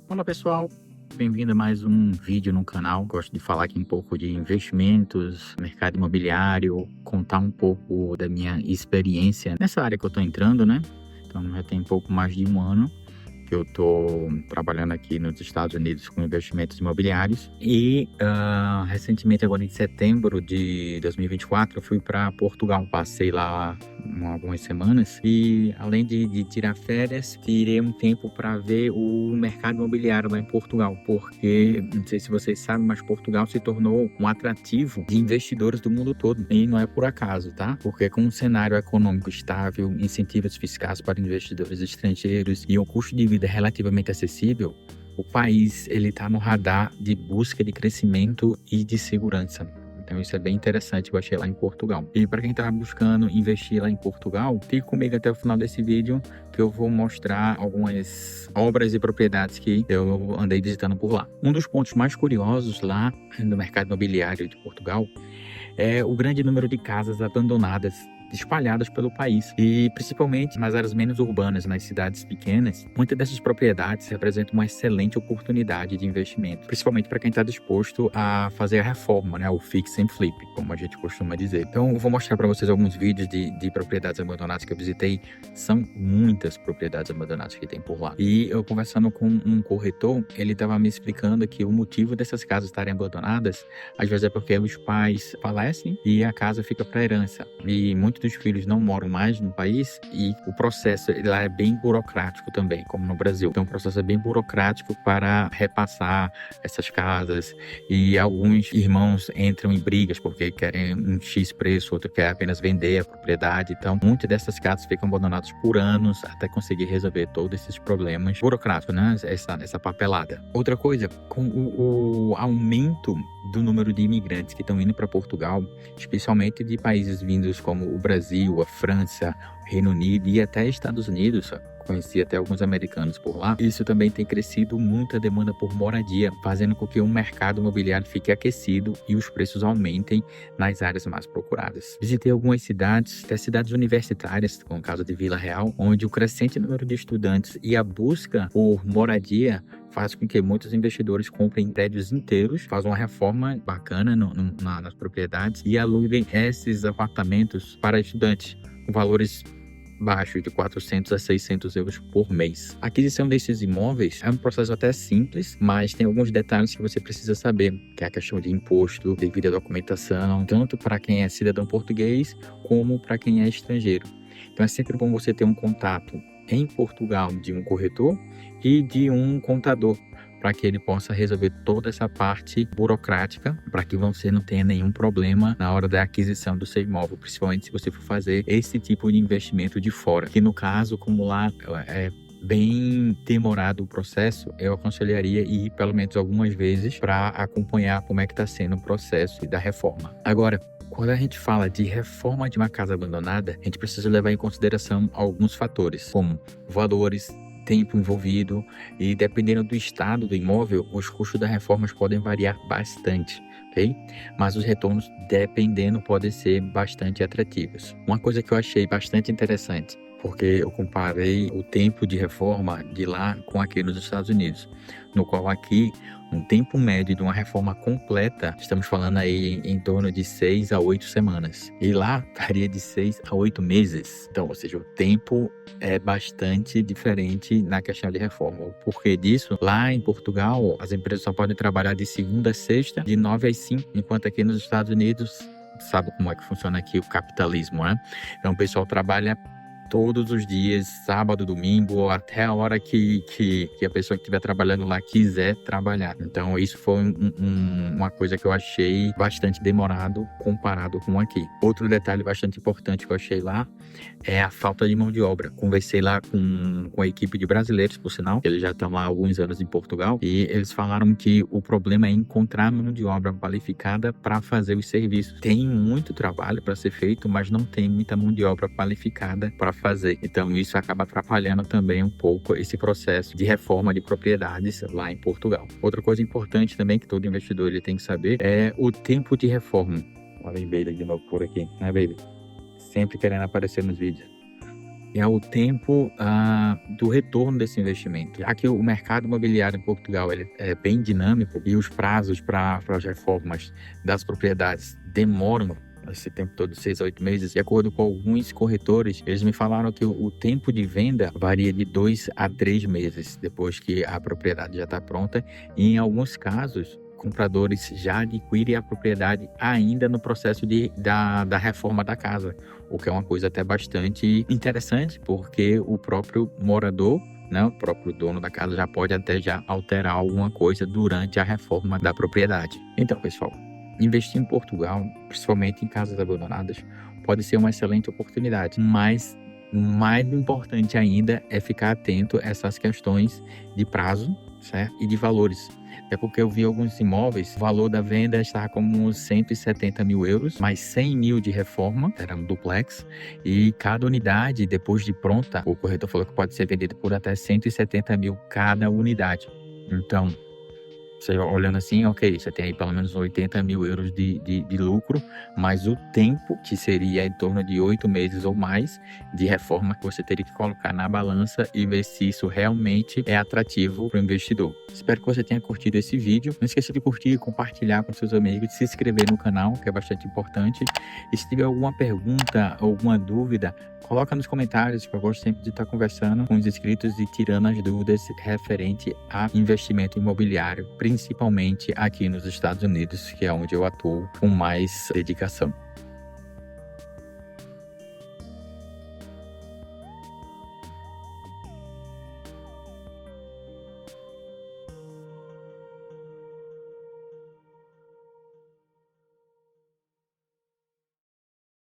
Olá pessoal, bem-vindo a mais um vídeo no canal. Gosto de falar aqui um pouco de investimentos, mercado imobiliário, contar um pouco da minha experiência nessa área que eu estou entrando, né? Então já tem pouco mais de um ano que eu estou trabalhando aqui nos Estados Unidos com investimentos imobiliários e recentemente, agora em setembro de 2024, eu fui para Portugal. Passei lá algumas semanas e, além de tirar férias, tirei um tempo para ver o mercado imobiliário lá em Portugal, porque não sei se vocês sabem, mas Portugal se tornou um atrativo de investidores do mundo todo, e não é por acaso, tá? Porque com um cenário econômico estável, incentivos fiscais para investidores estrangeiros e um custo de vida relativamente acessível, o país ele está no radar de busca de crescimento e de segurança. Então isso é bem interessante, eu achei lá em Portugal. E para quem está buscando investir lá em Portugal, fique comigo até o final desse vídeo, que eu vou mostrar algumas obras e propriedades que eu andei visitando por lá. Um dos pontos mais curiosos lá no mercado imobiliário de Portugal é o grande número de casas abandonadas espalhadas pelo país, e principalmente nas áreas menos urbanas, nas cidades pequenas. Muitas dessas propriedades representam uma excelente oportunidade de investimento, principalmente para quem está disposto a fazer a reforma, né, o fix and flip, como a gente costuma dizer. Então eu vou mostrar para vocês alguns vídeos de propriedades abandonadas que eu visitei. São muitas propriedades abandonadas que tem por lá, e eu conversando com um corretor, ele estava me explicando que o motivo dessas casas estarem abandonadas às vezes é porque os pais falecem e a casa fica para herança, e muitos dos filhos não moram mais no país, e o processo lá é bem burocrático também, como no Brasil. Então o processo é bem burocrático para repassar essas casas, e alguns irmãos entram em brigas porque querem um X preço, outro quer apenas vender a propriedade. Então muitas dessas casas ficam abandonadas por anos até conseguir resolver todos esses problemas burocráticos, né? Essa papelada. Outra coisa, com o aumento do número de imigrantes que estão indo para Portugal, especialmente de países vindos como o Brasil, a França, o Reino Unido e até Estados Unidos. Conheci até alguns americanos por lá. Isso também tem crescido muito a demanda por moradia, fazendo com que o mercado imobiliário fique aquecido e os preços aumentem nas áreas mais procuradas. Visitei algumas cidades, até cidades universitárias, como o caso de Vila Real, onde o crescente número de estudantes e a busca por moradia faz com que muitos investidores comprem prédios inteiros, façam uma reforma bacana nas propriedades e aluguem esses apartamentos para estudantes com valores baixos, de 400 a 600 euros por mês. A aquisição desses imóveis é um processo até simples, mas tem alguns detalhes que você precisa saber, que é a questão de imposto, devido à documentação, tanto para quem é cidadão português como para quem é estrangeiro. Então é sempre bom você ter um contato em Portugal de um corretor e de um contador, para que ele possa resolver toda essa parte burocrática, para que você não tenha nenhum problema na hora da aquisição do seu imóvel, principalmente se você for fazer esse tipo de investimento de fora, que no caso, como lá é bem demorado o processo, eu aconselharia ir pelo menos algumas vezes para acompanhar como é que está sendo o processo da reforma. Agora, quando a gente fala de reforma de uma casa abandonada, a gente precisa levar em consideração alguns fatores, como valores, tempo envolvido, e dependendo do estado do imóvel, os custos das reformas podem variar bastante, ok? Mas os retornos, dependendo, podem ser bastante atrativos. Uma coisa que eu achei bastante interessante, porque eu comparei o tempo de reforma de lá com aqui nos Estados Unidos, no qual aqui um tempo médio de uma reforma completa, estamos falando aí em torno de 6 a 8 semanas. E lá varia de 6 a 8 meses. Então, ou seja, o tempo é bastante diferente na questão de reforma. O porquê disso? Lá em Portugal, as empresas só podem trabalhar de segunda a sexta, de 9 às 5, enquanto aqui nos Estados Unidos, sabe como é que funciona aqui o capitalismo, né? Então, o pessoal trabalha todos os dias, sábado, domingo, ou até a hora que a pessoa que estiver trabalhando lá quiser trabalhar. Então isso foi uma coisa que eu achei bastante demorado comparado com aqui. Outro detalhe bastante importante que eu achei lá é a falta de mão de obra. Conversei lá com a equipe de brasileiros, por sinal, eles já estão lá há alguns anos em Portugal, e eles falaram que o problema é encontrar mão de obra qualificada para fazer os serviços. Tem muito trabalho para ser feito, mas não tem muita mão de obra qualificada para fazer. Então isso acaba atrapalhando também um pouco esse processo de reforma de propriedades lá em Portugal. Outra coisa importante também que todo investidor ele tem que saber é o tempo de reforma. Olha a Baby de novo por aqui, né, Baby? Sempre querendo aparecer nos vídeos. é o tempo do retorno desse investimento. Já que o mercado imobiliário em Portugal ele é bem dinâmico e os prazos para as reformas das propriedades demoram esse tempo todo, 6 a 8 meses. De acordo com alguns corretores, eles me falaram que o tempo de venda varia de 2 a 3 meses depois que a propriedade já está pronta. E em alguns casos, compradores já adquirem a propriedade ainda no processo da reforma da casa, o que é uma coisa até bastante interessante, porque o próprio morador, né, o próprio dono da casa já pode até já alterar alguma coisa durante a reforma da propriedade. Então, pessoal, investir em Portugal, principalmente em casas abandonadas, pode ser uma excelente oportunidade, mas mais importante ainda é ficar atento a essas questões de prazo, certo? E de valores. É porque eu vi alguns imóveis, o valor da venda estava como 170 mil euros, mais 100 mil de reforma, era um duplex, e cada unidade, depois de pronta, o corretor falou que pode ser vendida por até 170 mil cada unidade. Então, você olhando assim, ok, você tem aí pelo menos 80 mil euros de lucro, mas o tempo, que seria em torno de 8 meses ou mais de reforma, que você teria que colocar na balança e ver se isso realmente é atrativo para o investidor. Espero que você tenha curtido esse vídeo. Não esqueça de curtir, compartilhar com seus amigos, se inscrever no canal, que é bastante importante. E se tiver alguma pergunta, alguma dúvida, coloca nos comentários, que eu gosto sempre de estar conversando com os inscritos e tirando as dúvidas referente a investimento imobiliário, principalmente aqui nos Estados Unidos, que é onde eu atuo com mais dedicação.